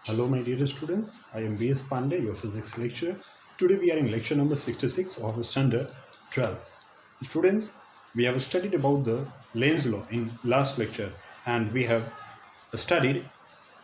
Hello my dear students, I am S Pandey, your physics lecturer. Today we are in lecture number 66 of standard 12. Students, we have studied about the Lenz's law in last lecture, and we have studied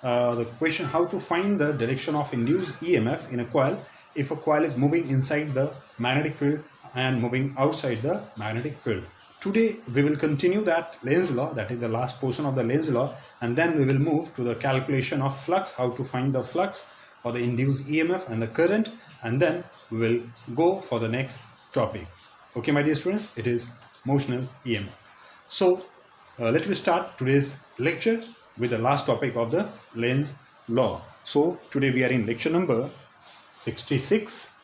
the question how to find the direction of induced EMF in a coil if a coil is moving inside the magnetic field and moving outside the magnetic field. Today we will continue that Lenz's law, that is the last portion of the Lenz's law, and then we will move to the calculation of flux, how to find the flux or the induced EMF and the current, and then we will go for the next topic. Okay my dear students, it is motional EMF. So let me start today's lecture with the last topic of the Lenz's law. So today we are in lecture number 66.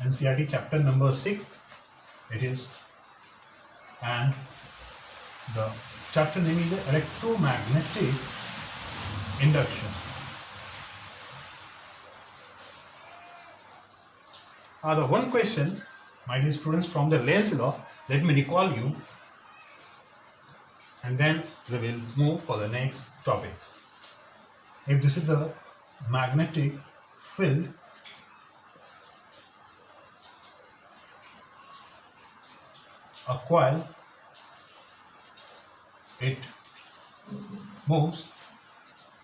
NCERT chapter number 6 it is, and the chapter name is the Electromagnetic Induction. The one question, my dear students, from the Lenz's law, let me recall you, and then we will move for the next topics. If this is the magnetic field, a coil, it moves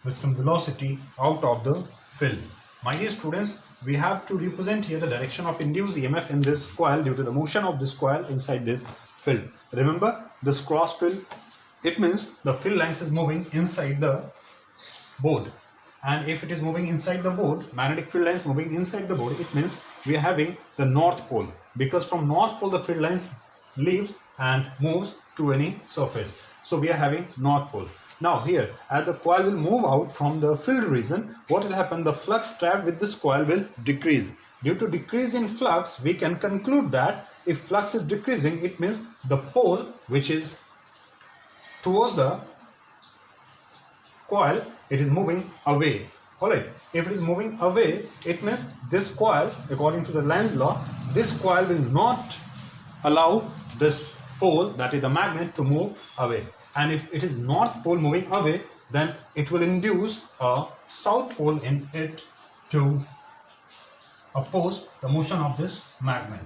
with some velocity out of the field. My dear students, we have to represent here the direction of induced EMF in this coil due to the motion of this coil inside this field. Remember, this cross field, it means the field lines is moving inside the board, and if it is moving inside the board, magnetic field lines moving inside the board, it means we are having the north pole, because from north pole the field lines leaves and moves to any surface. So we are having north pole. Now here, as the coil will move out from the field region, what will happen? The flux trapped with this coil will decrease. Due to decrease in flux, we can conclude that if flux is decreasing, it means the pole which is towards the coil, it is moving away. Alright, if it is moving away, it means this coil, according to the Lenz's law, this coil will not allow this pole, that is the magnet, to move away. And if it is north pole moving away, then it will induce a south pole in it to oppose the motion of this magnet.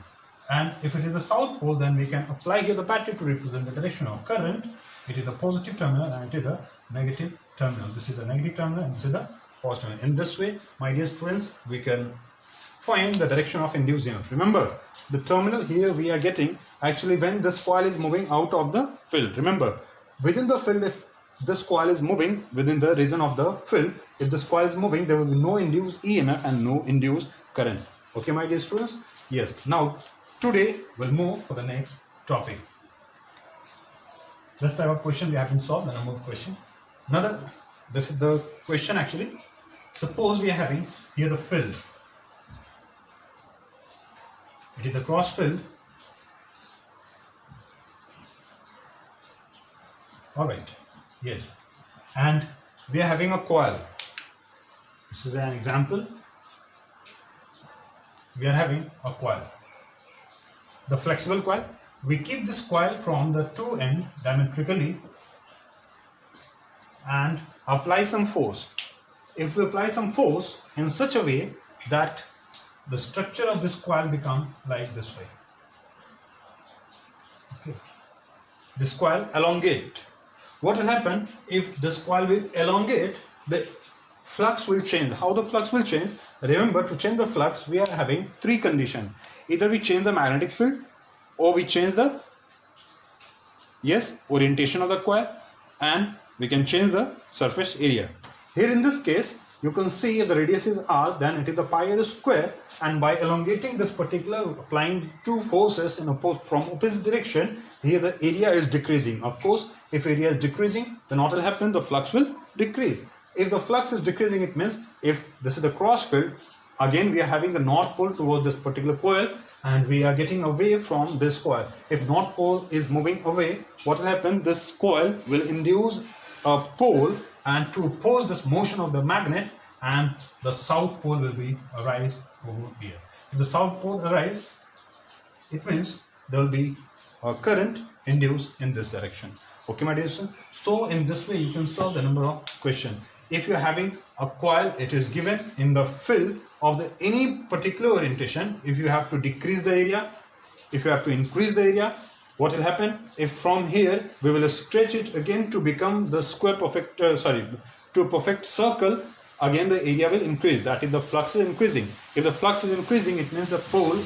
And if it is the south pole, then we can apply here the battery to represent the direction of current. It is the positive terminal and it is the negative terminal. This is the negative terminal and this is the positive terminal. In this way, my dear students, we can find the direction of induced EMF. Remember, the terminal here we are getting actually when this coil is moving out of the field. Remember, within the field, if this coil is moving within the region of the field, if this coil is moving, there will be no induced EMF and no induced current. Okay my dear students? Yes. Now today we'll move for the next topic. This type of question we have been solved, the number of question. Another, this is the question actually. Suppose we are having here the field. It is the cross field. Alright, yes. And we are having a coil. This is an example. We are having a coil. The flexible coil. We keep this coil from the two ends diametrically and apply some force. If we apply some force in such a way that the structure of this coil becomes like this way. Okay. This coil elongate. What will happen if this coil will elongate? The flux will change. How the flux will change? Remember, to change the flux, we are having three conditions. Either we change the magnetic field, or we change the orientation of the coil, and we can change the surface area. Here in this case, you can see if the radius is r, then it is the pi r square, and by elongating this particular, applying two forces in from opposite direction, here the area is decreasing. Of course, if area is decreasing, then what will happen? The flux will decrease. If the flux is decreasing, it means if this is the cross field, again we are having the north pole towards this particular coil, and we are getting away from this coil. If north pole is moving away, what will happen? This coil will induce a pole, and to oppose this motion of the magnet, and the south pole will be arise over here. If the south pole arise, it means there will be current induced in this direction. Okay, my dear students. So in this way you can solve the number of questions. If you are having a coil, it is given in the field of the any particular orientation. If you have to decrease the area, if you have to increase the area, what will happen? If from here we will stretch it again to become the square perfect, to a perfect circle, again the area will increase. That is, the flux is increasing. If the flux is increasing, it means the pole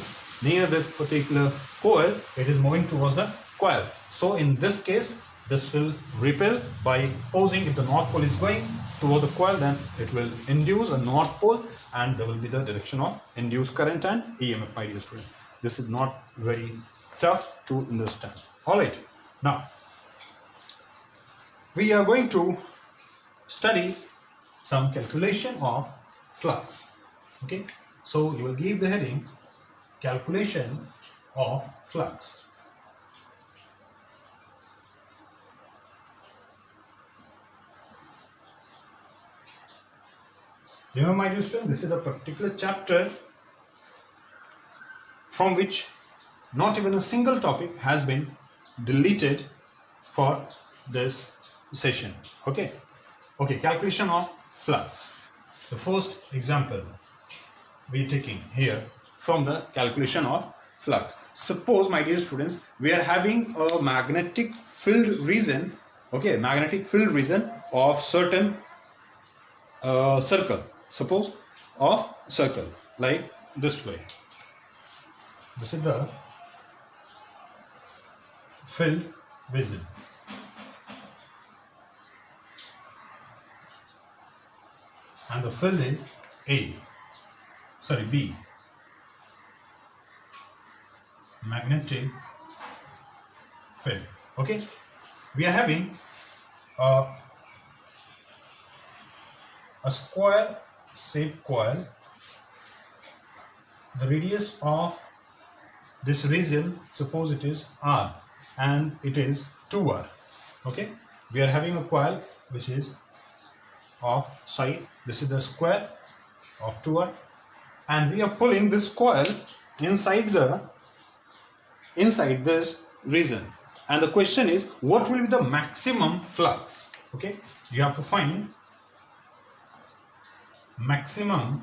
near this particular coil, it is moving towards the coil. So in this case, this will repel by opposing. If the north pole is going toward the coil, then it will induce a north pole, and there will be the direction of induced current and EMF, my dear student. This is not very tough to understand. Alright, now we are going to study some calculation of flux. Okay, so you will give the heading calculation of flux. Remember, my dear student, this is a particular chapter from which not even a single topic has been deleted for this session. Okay, calculation of flux. The first example we are taking here from the calculation of flux. Suppose, my dear students, we are having a magnetic field region, magnetic field region of certain circle. Suppose of circle like this way. This is the field region. And the field is B. Magnetic field. Okay. We are having a square shaped coil. The radius of this region, suppose it is R, and it is 2R. Okay, we are having a coil which is of side. This is the square of 2R, and we are pulling this coil inside this region. And the question is, what will be the maximum flux? Okay, you have to find maximum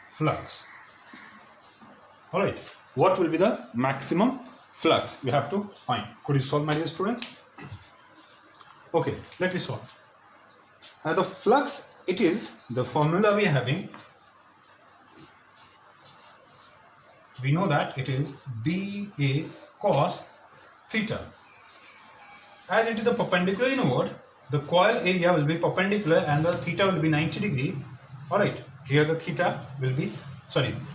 flux. Alright, what will be the maximum flux? You have to find. Could you solve, my dear students? Okay, let me solve. The flux, it is the formula we are having. We know that it is BA cos theta. As it is the perpendicular inward, the coil area will be perpendicular and the theta will be 90 degree. Alright, here the theta will be,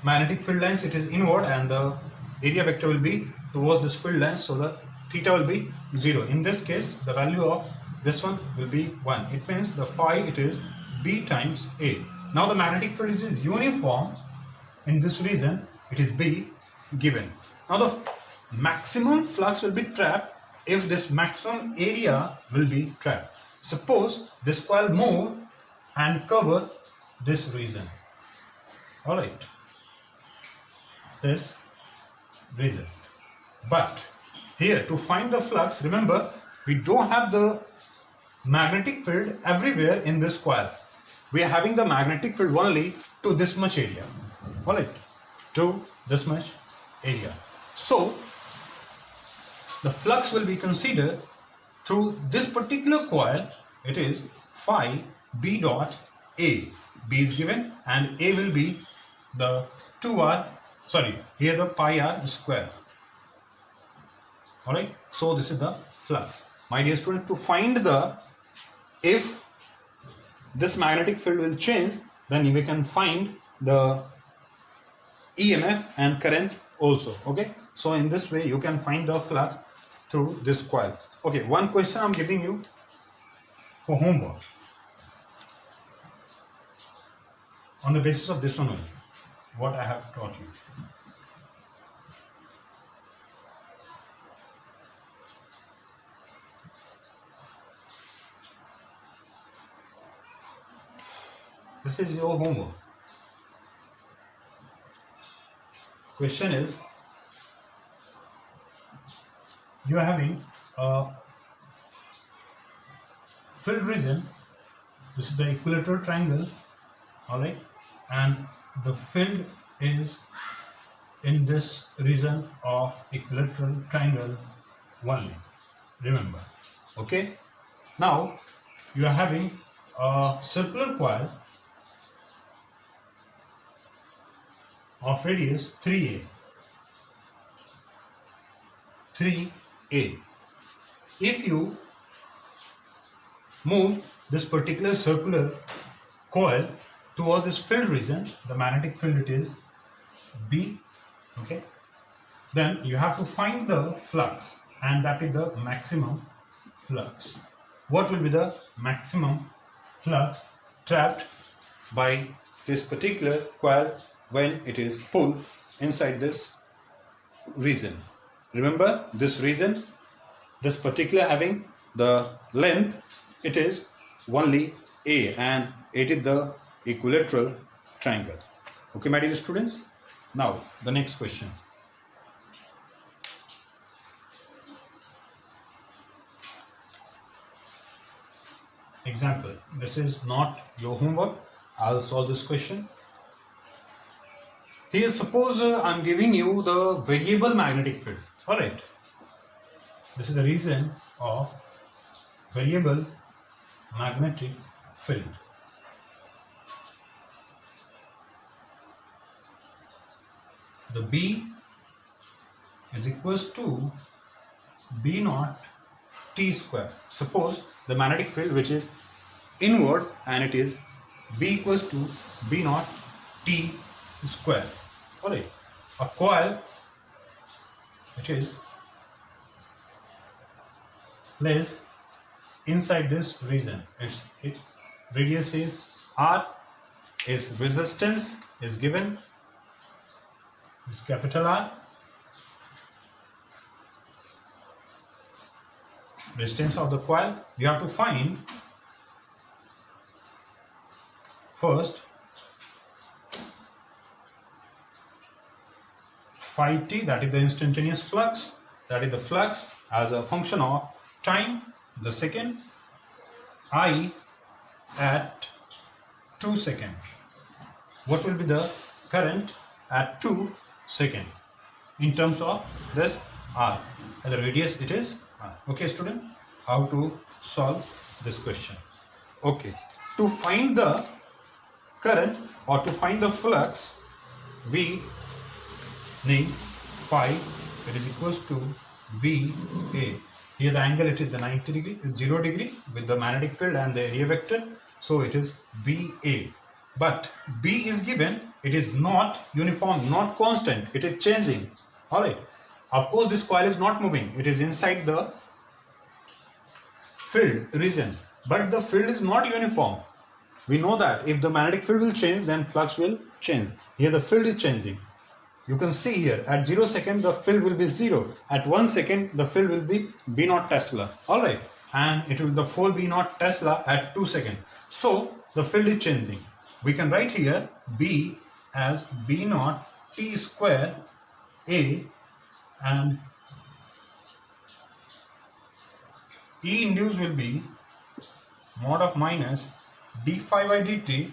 magnetic field lines, it is inward, and the area vector will be towards this field line, so the theta will be 0. In this case, the value of this one will be 1. It means the phi, it is B times A. Now the magnetic field is uniform in this region, it is B given. Now the maximum flux will be trapped if this maximum area will be trapped. Suppose this coil move and cover this region. Alright, this region. But here, to find the flux, remember, we don't have the magnetic field everywhere in this coil. We are having the magnetic field only to this much area. Alright, to this much area. So the flux will be considered through this particular coil. It is phi B dot A. B is given and A will be the 2R, here the pi R square. Alright, so this is the flux. My dear student, to find if this magnetic field will change, then we can find the EMF and current also. Okay, so in this way you can find the flux through this coil. Okay, one question I'm giving you for homework on the basis of this one only, what I have taught you. This is your homework. Question is, you are having a filled region. This is the equilateral triangle, alright, and the field is in this region of equilateral triangle only, remember. Okay, now you are having a circular coil of radius 3a. If you move this particular circular coil toward this field region, the magnetic field it is B, okay, then you have to find the flux, and that is the maximum flux. What will be the maximum flux trapped by this particular coil when it is pulled inside this region? Remember, this region, this particular having the length, it is only A, and it is the equilateral triangle. Okay, my dear students. Now the next question. Example. This is not your homework. I'll solve this question. Here, suppose I'm giving you the variable magnetic field. Alright. This is the reason of variable magnetic field. The B is equals to B naught T square. Suppose the magnetic field which is inward, and it is B equals to B naught T square. Alright. A coil which is placed inside this region. Its radius is R, its resistance is given, is capital R, resistance of the coil. You have to find first phi t, that is the instantaneous flux, that is the flux as a function of time. The second, I at 2 seconds. What will be the current at 2 seconds in terms of this R, and the radius it is R. Okay, student, how to solve this question? Okay, to find the current or to find the flux, we need phi, it is equals to BA. Here the angle it is the 90 degree, 0 degree with the magnetic field and the area vector, so it is BA. But B is given, it is not uniform, not constant, it is changing. Alright. Of course this coil is not moving, it is inside the field region, but the field is not uniform. We know that if the magnetic field will change, then flux will change. Here the field is changing. You can see here at 0 second the field will be 0. At 1 second the field will be B naught Tesla. Alright. And it will be the 4 B naught Tesla at 2 seconds. So the field is changing. We can write here B as B naught T square A, and E induced will be mod of minus d phi by dt.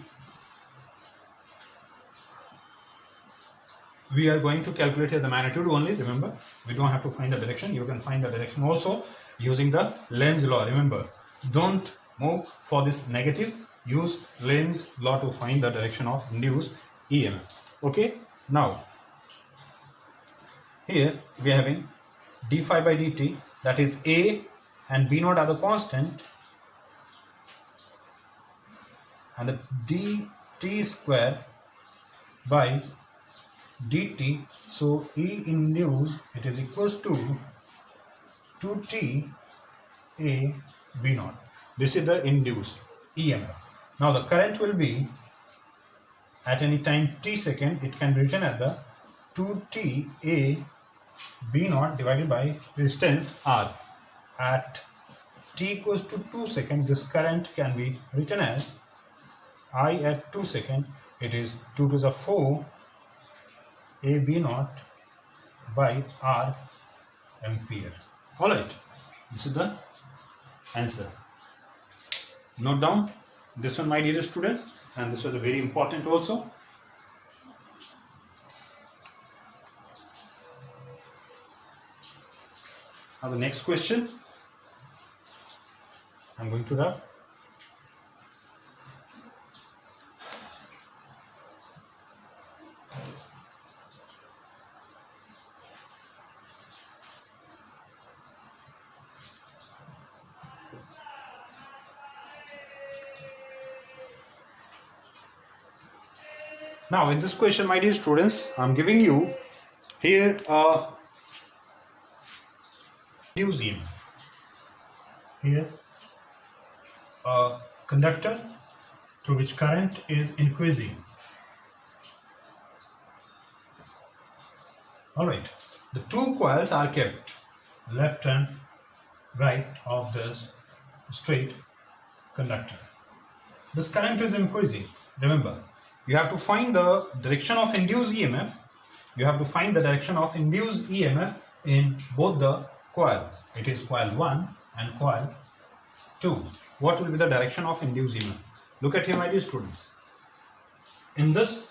We are going to calculate here the magnitude only, remember. We don't have to find the direction. You can find the direction also using the Lenz's law. Remember, don't move for this negative. Use Lenz's law to find the direction of induced EMF. Okay, now here we are having d phi by dt, that is A and B naught are the constant, and the dt square by dt, so E induced it is equals to 2t A B naught. This is the induced EMF. Now the current will be at any time t second, it can be written as the 2t A B naught divided by resistance R. At t equals to 2 seconds, this current can be written as I at 2 seconds, it is 2 to the 4 A B naught by R ampere. Alright, this is the answer. Note down this one, my dear students, and this was a very important also. Now the next question I'm going to wrap. Now in this question, my dear students, I'm giving you here a induced EMF. Here a conductor through which current is increasing. Alright, the two coils are kept left and right of this straight conductor. This current is increasing. Remember, you have to find the direction of induced EMF. You have to find the direction of induced EMF in both the coils. It is coil 1 and coil 2. What will be the direction of induced EMF? Look at here, my dear students. In this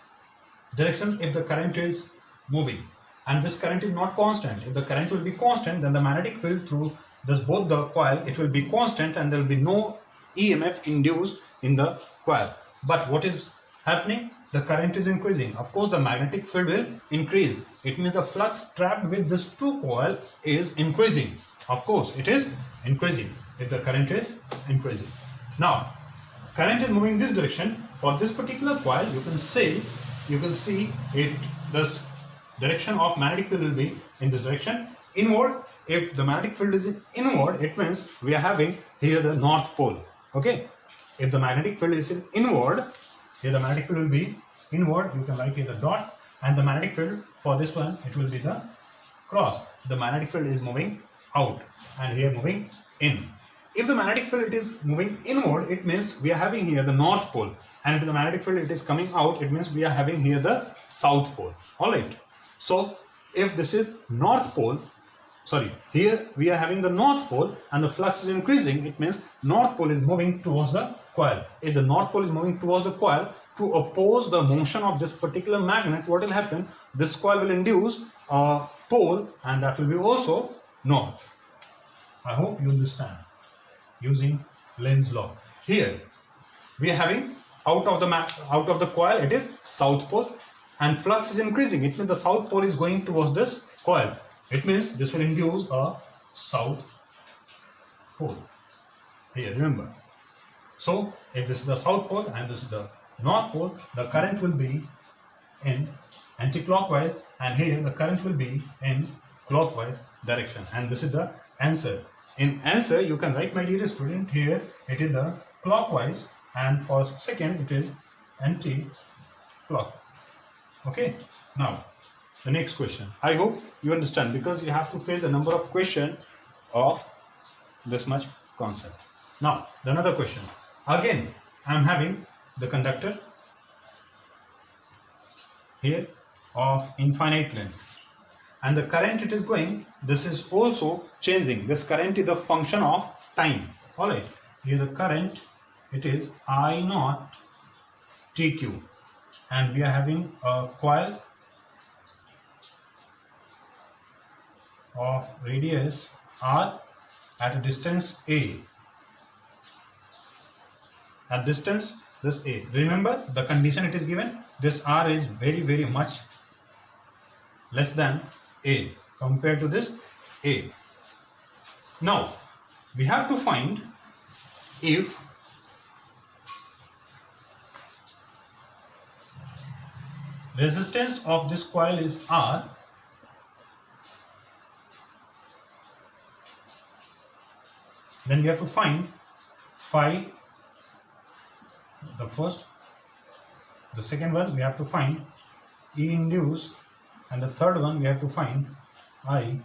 direction, if the current is moving and this current is not constant, if the current will be constant, then the magnetic field through this both the coil, it will be constant and there will be no EMF induced in the coil. But what is happening? The current is increasing. Of course, the magnetic field will increase. It means the flux trapped with this two coil is increasing. Of course, it is increasing if the current is increasing. Now, current is moving this direction. For this particular coil, you can see it. This direction of magnetic field will be in this direction, inward. If the magnetic field is inward, it means we are having here the north pole. Okay. If the magnetic field is inward, here the magnetic field will be inward. You can write here the dot, and the magnetic field for this one, it will be the cross. The magnetic field is moving out and here moving in. If the magnetic field is moving inward, it means we are having here the north pole, and if the magnetic field it is coming out, it means we are having here the south pole. Alright. So if this is north pole, here we are having the north pole and the flux is increasing, it means north pole is moving towards the coil. If the north pole is moving towards the coil, to oppose the motion of this particular magnet, what will happen? This coil will induce a pole, and that will be also north. I hope you understand using Lenz's law. Here we are having out of the coil, it is south pole, and flux is increasing. It means the south pole is going towards this coil. It means this will induce a south pole. Here, remember. So if this is the south pole and this is the north pole, the current will be in anti-clockwise, and here the current will be in clockwise direction. And this is the answer. In answer, you can write, my dear student, here it is the clockwise, and for second it is anti-clock. Okay. Now the next question. I hope you understand, because you have to face the number of questions of this much concept. Now the another question. Again, I am having the conductor here of infinite length, and the current it is going, this is also changing. This current is the function of time. Alright, here the current, it is I naught TQ, and we are having a coil of radius R at a distance A. At distance this A. Remember the condition it is given. This R is very, very much less than A compared to this A. Now we have to find if resistance of this coil is R, then we have to find phi, the first, the second one we have to find E induced, and the third one we have to find I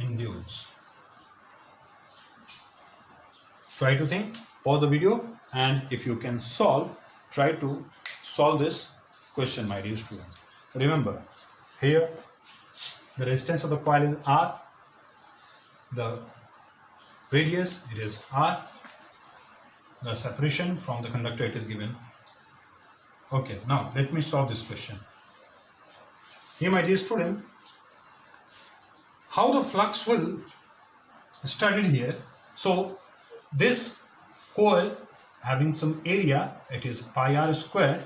induced. Try to think, pause the video, and if you can solve, try to solve this question, my dear students. Remember, here the resistance of the coil is R, the radius, it is r. The separation from the conductor, it is given. Okay, now let me solve this question. Here, my dear student, how the flux will studied here. So this coil having some area, it is pi r square,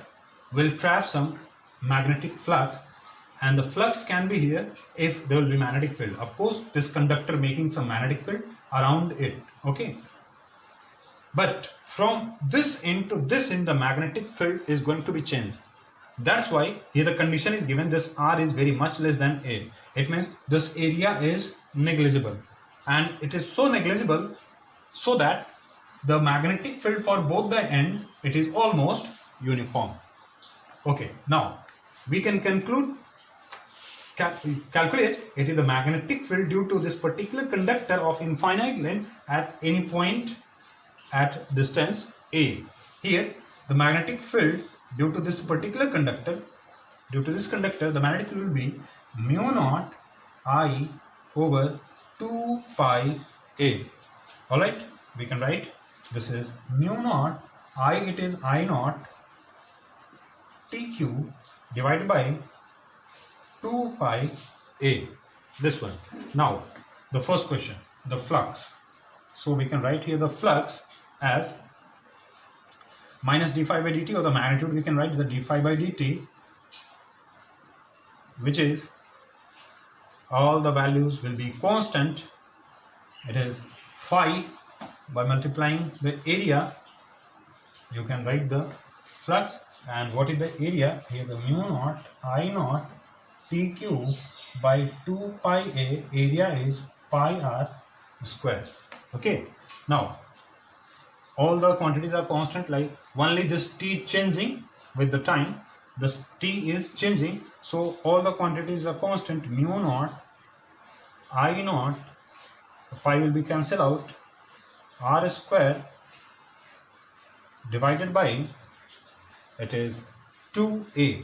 will trap some magnetic flux, and the flux can be here if there will be magnetic field. Of course, this conductor making some magnetic field around it. Okay, but from this end to this end, the magnetic field is going to be changed. That's why here the condition is given, this r is very much less than a. It means this area is negligible, and it is so negligible so that the magnetic field for both the ends, it is almost uniform. Okay, now we can calculate it is the magnetic field due to this particular conductor of infinite length at any point at distance a. Here the magnetic field due to this particular conductor, the magnetic field will be mu naught I over 2 pi a. Alright, we can write this is mu naught I, it is I naught TQ divided by 2 pi a. This one. Now the first question, the flux. So we can write here the flux as minus d phi by dt, or the magnitude we can write the d phi by dt, which is all the values will be constant. It is phi. By multiplying the area, you can write the flux. And what is the area? Here the mu naught I naught TQ by 2 pi a. Area is pi r square. Okay. Now all the quantities are constant, like only this t changing with the time. This t is changing, so all the quantities are constant. Mu naught I naught, pi will be cancelled out, r square divided by, it is 2a.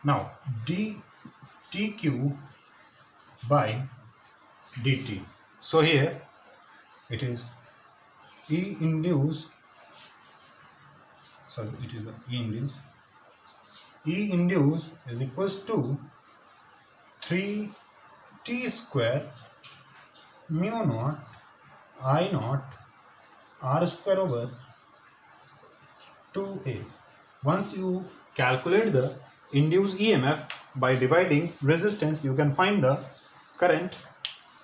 Now dtq by dt. So here it is E induced, sorry, it is the E induced. E induced is equals to 3t square mu naught I naught r square over 2a. Once you calculate the induced EMF by dividing resistance, you can find the current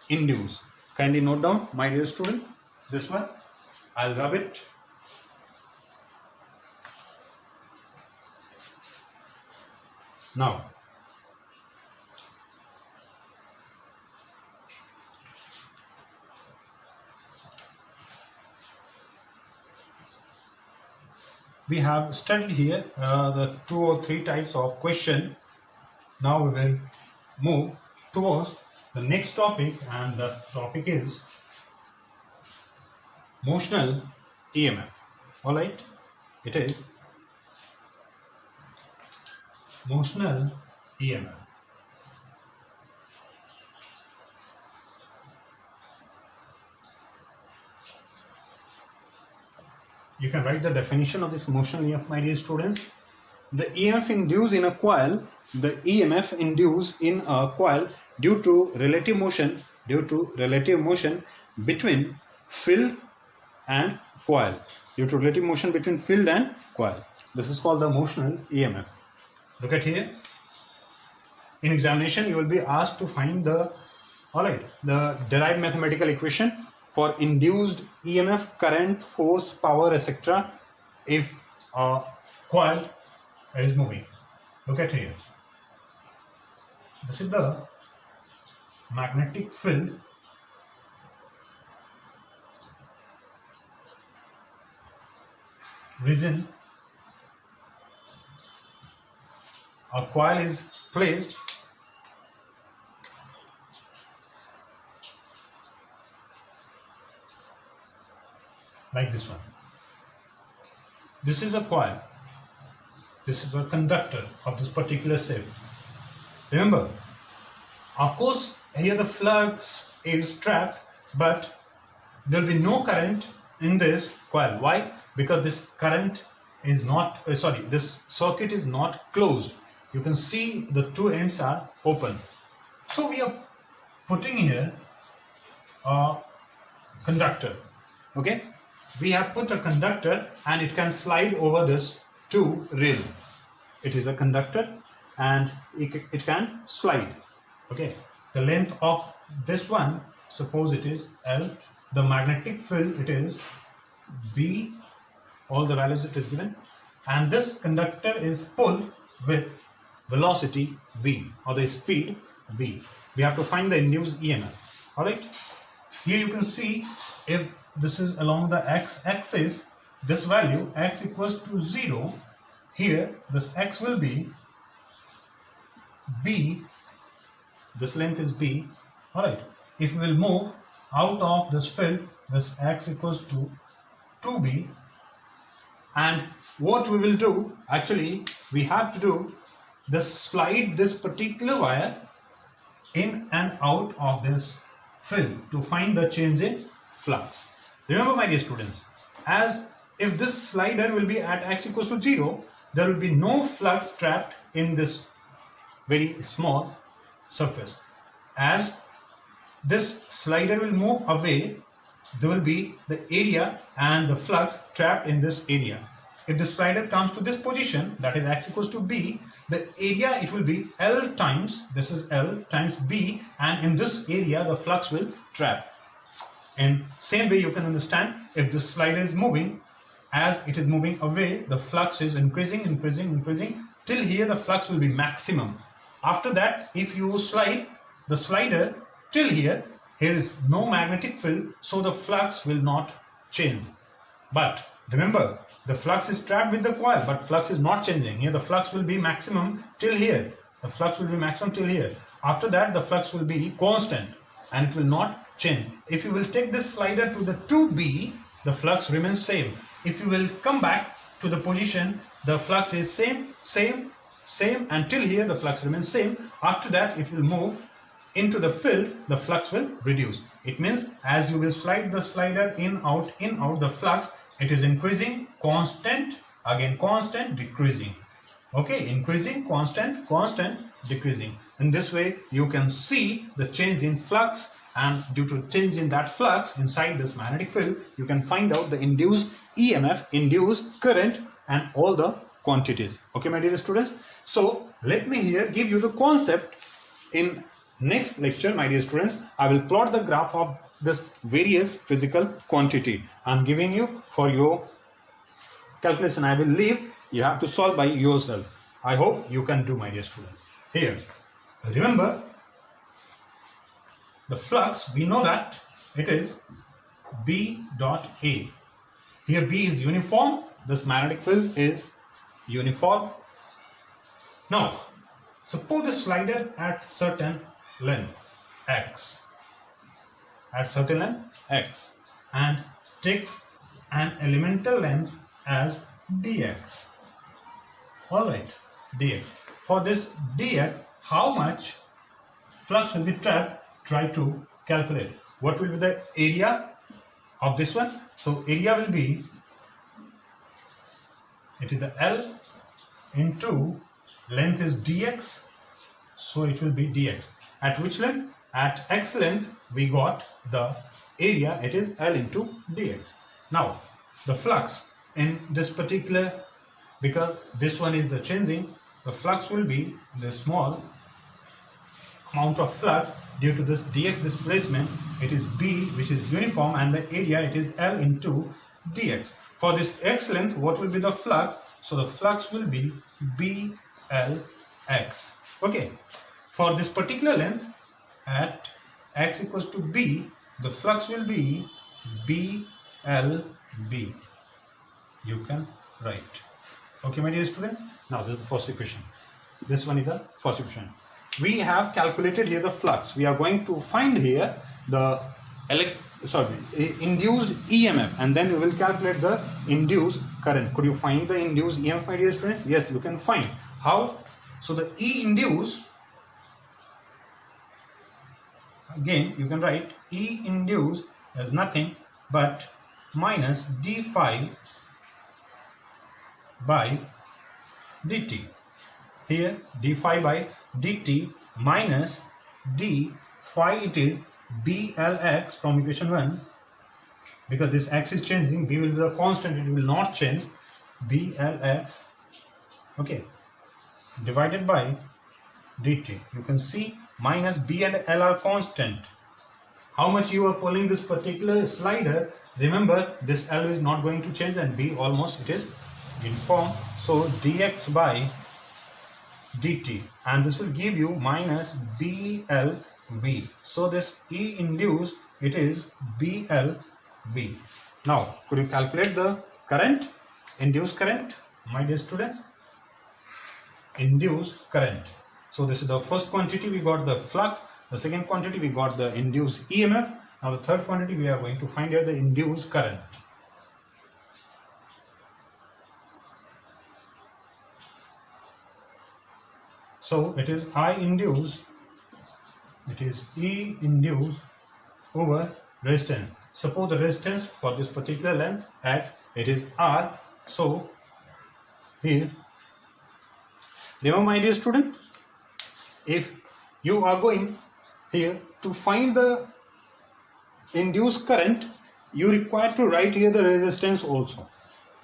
induced. Kindly note down, my dear student, this one. I'll rub it. Now we have studied here the 2 or 3 types of question. Now we will move towards the next topic, and the topic is motional EMF. Alright, it is motional EMF. You can write the definition of this motional EMF, my dear students. The EMF induced in a coil, the EMF induced in a coil due to relative motion between field and coil. Due to relative motion between field and coil. This is called the motional EMF. Look at here. In examination, you will be asked to find the derived mathematical equation for induced EMF, current, force, power, etc. if a coil is moving. Look at here. This is the magnetic field region. A coil is placed like this one. This is a coil. This is a conductor of this particular shape. Remember, of course, here the flux is trapped, but there will be no current in this coil. Why? Because this current is not, this circuit is not closed. You can see the two ends are open. So we are putting here a conductor. Okay, we have put a conductor and it can slide over this two rail. It is a conductor and it can slide. Okay, the length of this one, suppose it is L, the magnetic field it is B, all the values it is given, and this conductor is pulled with velocity V or the speed V. We have to find the induced EMF. Alright, here you can see if this is along the x-axis, this value x equals to 0, here this x will be B, this length is B. Alright, if we will move out of this field, this x equals to 2b, and what we will do, actually we have to do this, slide this particular wire in and out of this field to find the change in flux. Remember my dear students, as if this slider will be at x equals to 0, there will be no flux trapped in this very small surface. As this slider will move away, there will be the area and the flux trapped in this area. If the slider comes to this position, that is x equals to b, the area it will be L times, this is L times b, and in this area the flux will trap. And same way you can understand, if this slider is moving, as it is moving away, the flux is increasing till here the flux will be maximum. After that, if you slide the slider till here is no magnetic field, so the flux will not change. But remember, the flux is trapped with the coil, but flux is not changing. Here the flux will be maximum till here. The flux will be maximum till here. After that, the flux will be constant and it will not change. If you will take this slider to the 2B, the flux remains same. If you will come back to the position, the flux is same until here the flux remains same. After that, if you will move into the field, the flux will reduce. It means as you will slide the slider in out, the flux, it is increasing, constant, again constant, decreasing. Okay, increasing, constant, decreasing. In this way, you can see the change in flux, and due to change in that flux inside this magnetic field, you can find out the induced EMF, induced current, and all the quantities. Okay, my dear students. So let me here give you the concept. In next lecture, my dear students, I will plot the graph of this various physical quantity. I am giving you for your calculation. I will leave. You have to solve by yourself. I hope you can do, my dear students. Here, remember the flux. We know that it is B dot A. Here B is uniform. This magnetic field is uniform. Now, suppose the slider at certain length x, and take an elemental length as dx. Alright, dx. For this dx, how much flux will be trapped? Try to calculate. What will be the area of this one? So area will be, it is the L into length is dx, so it will be dx. At which length? At x length we got the area, it is L into dx. Now the flux in this particular, because this one is the changing, the flux will be the small amount of flux due to this dx displacement. It is B, which is uniform, and the area it is L into dx. For this x length, what will be the flux? So the flux will be BLX. Okay. For this particular length at x equals to B, the flux will be BLB. You can write. Okay, my dear students. Now this is the first equation. This one is the first equation. We have calculated here the flux. We are going to find here the induced EMF, and then we will calculate the induced current. Could you find the induced EMF, my dear students? Yes, you can find. How? So the E induced again you can write E induced as nothing but minus d phi by dt. Here d phi by dt minus d phi, it is blx from equation 1, because this x is changing, b will be the constant, it will not change, blx, okay, divided by dt. You can see minus b and l are constant. How much you are pulling this particular slider, remember this l is not going to change and b almost it is uniform. So dx by dt, and this will give you minus blv. So this E induced, it is blv. Now could you calculate the current, induced current, my dear students? Induced current. So this is the first quantity, we got the flux. The second quantity we got the induced EMF. Now the third quantity we are going to find here the induced current. So it is I induced, it is E induced over resistance. Suppose the resistance for this particular length as it is R. So here, remember my dear student, if you are going here to find the induced current, you require to write here the resistance also,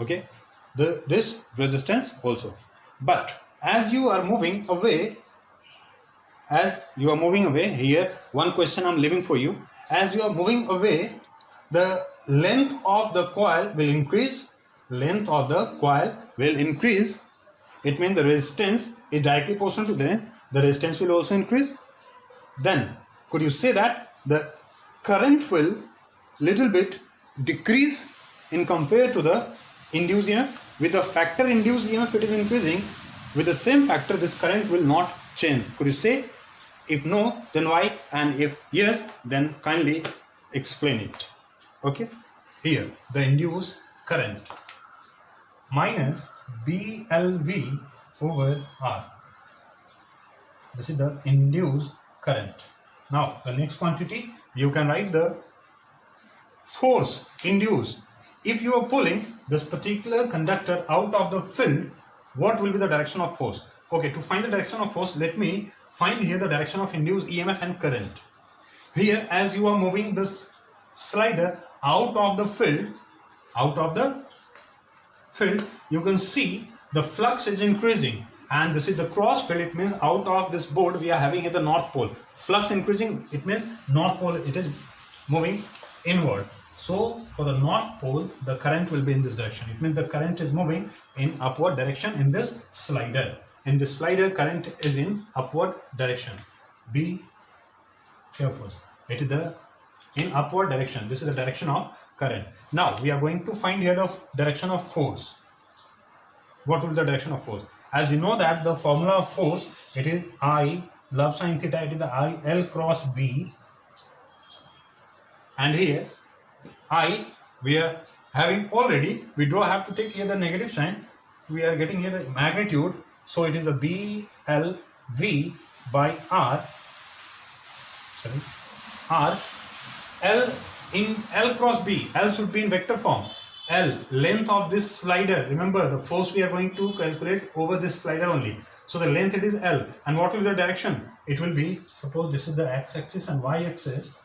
okay, this resistance also. But as you are moving away, here, one question I'm leaving for you. As you are moving away, the length of the coil will increase. Length of the coil will increase. It means the resistance is directly proportional to the length. The resistance will also increase. Then could you say that the current will little bit decrease in compared to the induced EMF? With the factor induced EMF it is increasing. With the same factor this current will not change. Could you say? If no, then why? And if yes, then kindly explain it. Okay. Here the induced current minus BLV over R. This is the induced current. Now the next quantity, you can write the force induced. If you are pulling this particular conductor out of the field, what will be the direction of force? Okay, to find the direction of force, let me find here the direction of induced EMF and current. Here, as you are moving this slider out of the field, you can see the flux is increasing, and this is the cross field. It means out of this board we are having here the north pole. Flux increasing, it means north pole, it is moving inward. So for the north pole, the current will be in this direction. It means the current is moving in upward direction in this slider. In this slider, current is in upward direction. Be careful. It is in upward direction. This is the direction of current. Now we are going to find here the direction of force. What will be the direction of force? As you know that the formula of force, it is I love sine theta. It is the I L cross B. And here I, we are having already, we don't have to take here the negative sign, we are getting here the magnitude, so it is the BLV by R, L in L cross B, L should be in vector form, L, length of this slider, remember the force we are going to calculate over this slider only, so the length it is L, and what will be the direction? It will be, suppose this is the x-axis and y-axis.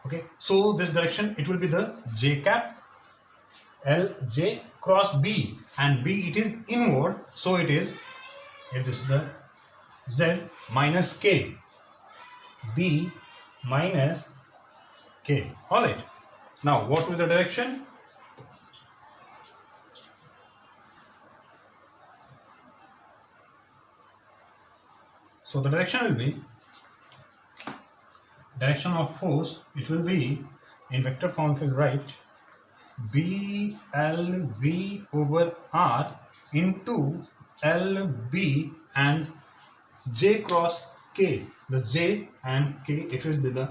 Okay, so this direction it will be the J cap, L J cross B, and B it is inward, so it is the Z minus K, B minus K. Alright, now what will be the direction? So the direction will be, direction of force, it will be in vector form. If you write BLV over R into LB and J cross K, the J and K, it will be the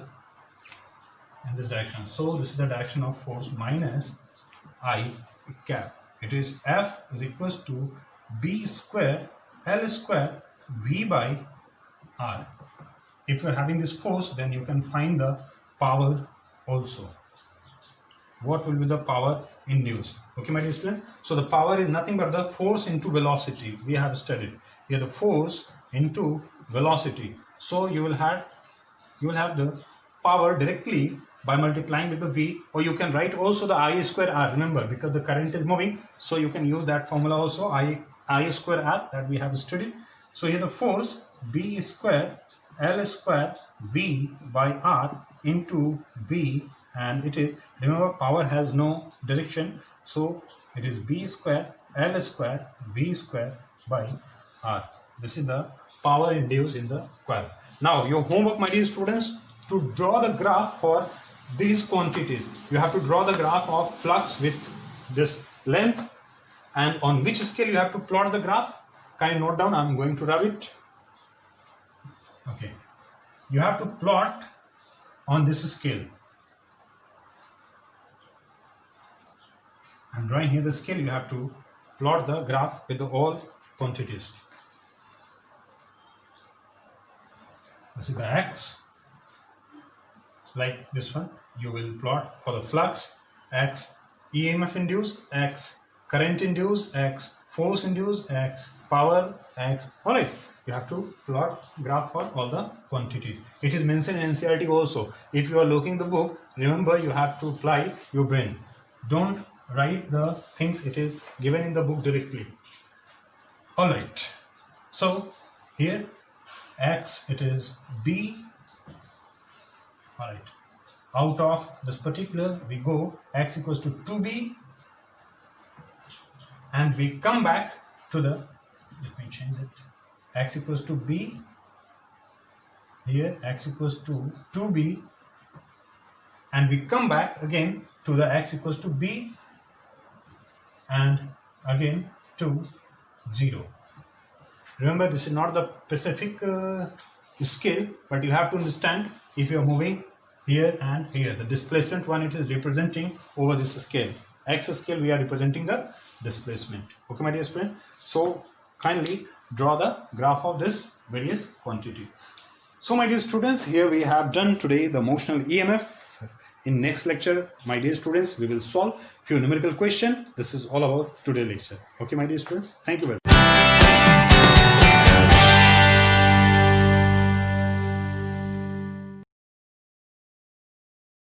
in this direction. So this is the direction of force minus I cap. It is F is equals to B square L square V by R. if you're having this force, then you can find the power also. What will be the power induced? Okay, my dear student. So the power is nothing but the force into velocity. We have studied here the force into velocity. So you will have the power directly by multiplying with the V, or you can write also the I square R. Remember, because the current is moving, so you can use that formula also, I square R, that we have studied. So here the force B square L square V by R into V, and it is, remember, power has no direction, so it is B square L square V square by R. This is the power induced in the coil. Now your homework, my dear students, to draw the graph for these quantities. You have to draw the graph of flux with this length, and on which scale you have to plot the graph. Can you note down? I am going to rub it. Okay, you have to plot on this scale. I am drawing here the scale. You have to plot the graph with all quantities. This is the X. Like this one, you will plot for the flux, X EMF induced, X current induced, X force induced, X power, X. Alright, you have to plot graph for all the quantities. It is mentioned in NCERT also. If you are looking the book, remember you have to apply your brain. Don't write the things it is given in the book directly. Alright, so here X, it is B. Alright, out of this particular we go X equals to 2B, and we come back to the, let me change it, X equals to B, here X equals to 2B, and we come back again to the X equals to B, and again to 0. Remember, this is not the specific scale, but you have to understand, if you are moving here and here, the displacement one, it is representing over this scale. X scale, we are representing the displacement. Okay, my dear friends. So kindly draw the graph of this various quantity. So my dear students, here we have done today the motional EMF. In next lecture, my dear students, we will solve few numerical questions. This is all about today's lecture. Okay, my dear students, thank you very much.